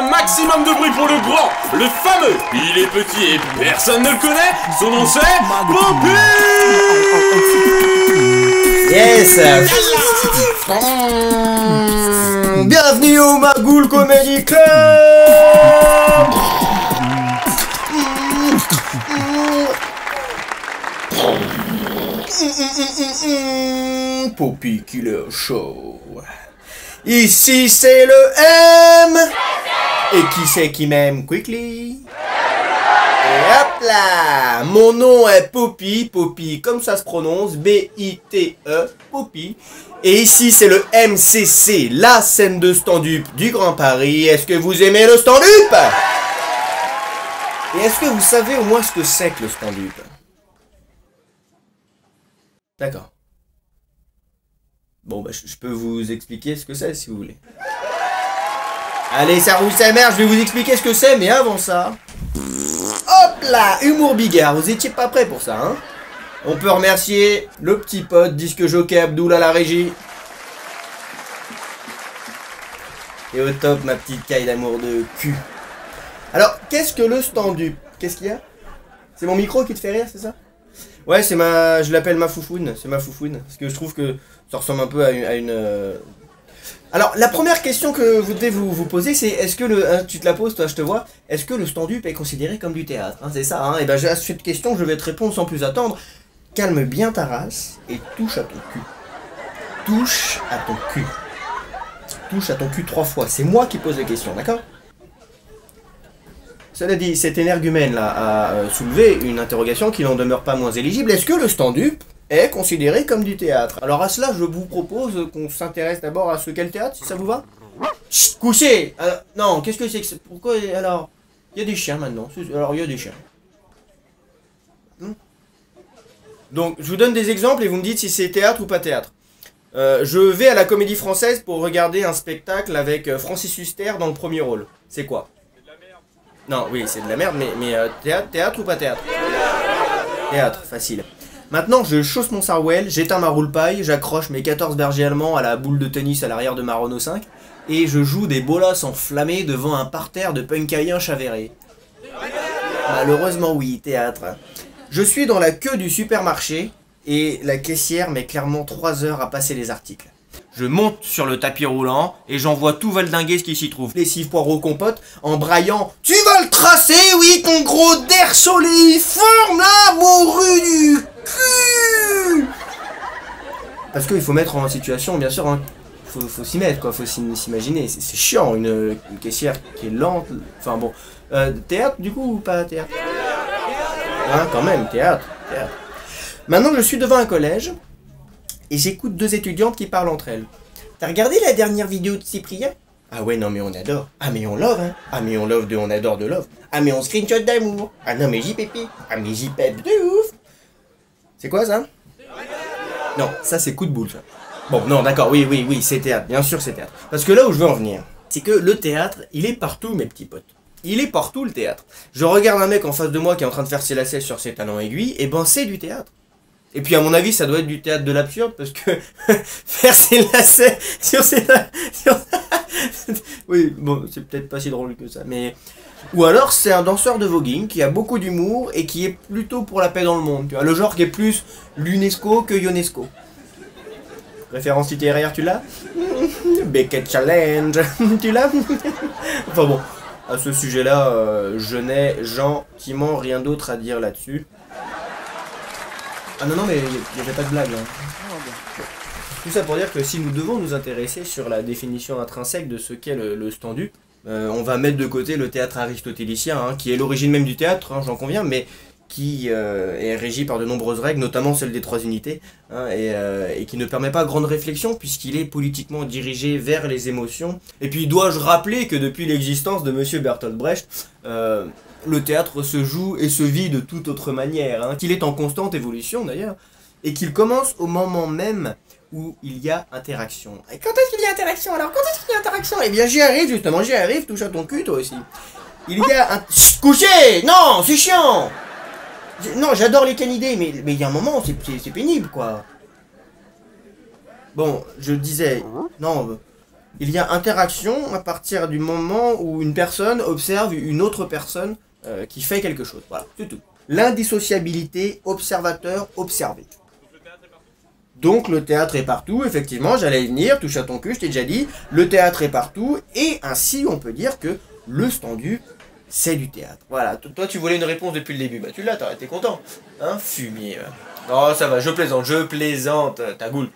un maximum de bruit pour le grand, le fameux. Il est petit et personne ne le connaît. Son nom c'est Poppy. Yes. Bienvenue au Magoul Comedy Club. Poppy Killer Show. Ici c'est le M. Et qui c'est qui m'aime? Quickly. Et hop là. Mon nom est Poppy. Poppy comme ça se prononce. B-I-T-E. Poppy. Et ici c'est le MCC. La scène de stand-up du Grand Paris. Est-ce que vous aimez le stand-up? Et est-ce que vous savez au moins ce que c'est que le stand-up? D'accord. Bon, bah, je peux vous expliquer ce que c'est, si vous voulez. Allez, ça roule sa mère, je vais vous expliquer ce que c'est, mais avant ça... Hop là, humour bigard, vous étiez pas prêts pour ça, hein? On peut remercier le petit pote, disque jockey Abdoul à la régie. Et au top, ma petite caille d'amour de cul. Alors, qu'est-ce que le stand-up? Qu'est-ce qu'il y a? C'est mon micro qui te fait rire, c'est ça? Ouais, c'est ma... Je l'appelle ma foufoune, c'est ma foufoune. Parce que je trouve que ça ressemble un peu à une... Alors, la première question que vous devez vous poser, c'est est-ce que le... Hein, tu te la poses, toi, je te vois. Est-ce que le stand-up est considéré comme du théâtre, hein? C'est ça, hein? Et ben, à cette question, je vais te répondre sans plus attendre. Calme bien ta race et touche à ton cul. Touche à ton cul. Touche à ton cul 3 fois. C'est moi qui pose les questions, d'accord? Cela dit, cet énergumène-là a soulevé une interrogation qui n'en demeure pas moins éligible. Est-ce que le stand-up est considéré comme du théâtre? Alors à cela, je vous propose qu'on s'intéresse d'abord à ce qu'est le théâtre, si ça vous va. Chut, couchez. Non, qu'est-ce que c'est que c'est? Pourquoi? Alors, il y a des chiens maintenant. Alors, il y a des chiens. Donc, je vous donne des exemples et vous me dites si c'est théâtre ou pas théâtre. Je vais à la Comédie Française pour regarder un spectacle avec Francis Huster dans le premier rôle. C'est quoi? Non, oui, c'est de la merde, mais théâtre ou pas théâtre? Théâtre, facile. Maintenant, je chausse mon sarouel, j'éteins ma roule-paille, j'accroche mes 14 bergers allemands à la boule de tennis à l'arrière de ma Renault 5, et je joue des bolas enflammés devant un parterre de punkaïens chavérés. Malheureusement, oui, théâtre. Je suis dans la queue du supermarché, et la caissière met clairement 3 heures à passer les articles. Je monte sur le tapis roulant et j'envoie tout valdinguer ce qui s'y trouve. Lessive, poireaux, compote, en braillant. Tu vas le tracer, oui, ton gros der soléiforme là, morue du cul. Parce qu'il faut mettre en situation, bien sûr, hein, faut s'y mettre, quoi, faut s'imaginer. C'est chiant, une caissière qui est lente. Enfin bon, théâtre du coup ou pas théâtre? Hein, quand même, théâtre. Maintenant, je suis devant un collège. Et j'écoute 2 étudiantes qui parlent entre elles. T'as regardé la dernière vidéo de Cyprien? Ah ouais, non mais on adore. Ah mais on love, hein. Ah mais on love on adore de love. Ah mais on screenshot d'amour. Ah non mais j'y pépi. Ah mais j'y pep de ouf. C'est quoi ça? Non, ça c'est coup de boule ça. Bon, non d'accord, oui, c'est théâtre. Bien sûr c'est théâtre. Parce que là où je veux en venir, c'est que le théâtre, il est partout mes petits potes. Il est partout le théâtre. Je regarde un mec en face de moi qui est en train de faire ses lacets sur ses talons aiguilles, et ben c'est du théâtre. Et puis à mon avis ça doit être du théâtre de l'absurde parce que faire ses lacets sur ses... Oui, bon, c'est peut-être pas si drôle que ça, mais... Ou alors c'est un danseur de voguing qui a beaucoup d'humour et qui est plutôt pour la paix dans le monde, tu vois, le genre qui est plus l'UNESCO que Ionesco. Référence littéraire, tu l'as? Beckett Challenge, tu l'as? Enfin bon, à ce sujet-là, je n'ai gentiment rien d'autre à dire là-dessus. Ah non, mais il n'y avait pas de blague là. Tout ça pour dire que si nous devons nous intéresser sur la définition intrinsèque de ce qu'est le stand-up, on va mettre de côté le théâtre aristotélicien, hein, qui est l'origine même du théâtre, hein, j'en conviens, mais qui est régi par de nombreuses règles, notamment celle des 3 unités, hein, et qui ne permet pas grande réflexion puisqu'il est politiquement dirigé vers les émotions. Et puis dois-je rappeler que depuis l'existence de Monsieur Bertolt Brecht, le théâtre se joue et se vit de toute autre manière, hein, qu'il est en constante évolution d'ailleurs, et qu'il commence au moment même où il y a interaction. Et quand est-ce qu'il y a interaction alors? Quand est-ce qu'il y a interaction? Eh bien j'y arrive justement, j'y arrive, touche à ton cul toi aussi. Il y a un... Coucher! Non, c'est chiant! Non, j'adore les canidés, mais il y a un moment, c'est pénible quoi. Bon, je disais... Non, Il y a interaction à partir du moment où une personne observe une autre personne qui fait quelque chose. Voilà, c'est tout. L'indissociabilité observateur-observé. Donc le théâtre est partout, effectivement, j'allais y venir, touche à ton cul, je t'ai déjà dit. Le théâtre est partout, et ainsi on peut dire que le stand-up, c'est du théâtre. Voilà, toi tu voulais une réponse depuis le début, bah tu l'as, t'es content. Hein, fumier. Oh ça va, je plaisante, ta goule.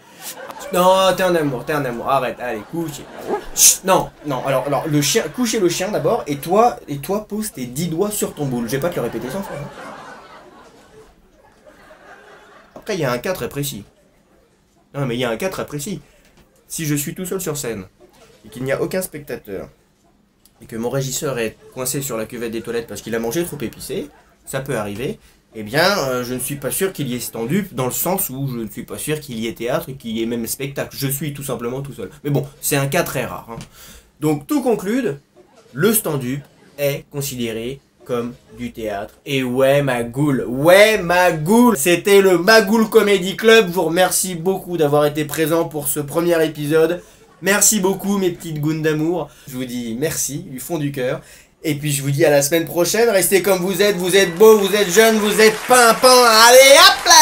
Non, t'es un amour, arrête, allez, couche. Non, alors le chien, couchez le chien d'abord, et toi pose tes 10 doigts sur ton boule. Je vais pas te le répéter 100 fois. Hein. Après, il y a un cas très précis. Non, mais il y a un cas très précis. Si je suis tout seul sur scène, et qu'il n'y a aucun spectateur, et que mon régisseur est coincé sur la cuvette des toilettes parce qu'il a mangé trop épicé, ça peut arriver, eh bien, je ne suis pas sûr qu'il y ait stand-up, dans le sens où je ne suis pas sûr qu'il y ait théâtre et qu'il y ait même spectacle. Je suis tout simplement tout seul. Mais bon, c'est un cas très rare. Hein. Donc, tout conclude, le stand-up est considéré comme du théâtre. Et ouais, ma goule, c'était le Magoul Comedy Club. Je vous remercie beaucoup d'avoir été présent pour ce premier épisode. Merci beaucoup, mes petites gounes d'amour. Je vous dis merci, du fond du cœur. Et puis je vous dis à la semaine prochaine, restez comme vous êtes beaux, vous êtes jeunes, vous êtes pimpants, allez hop là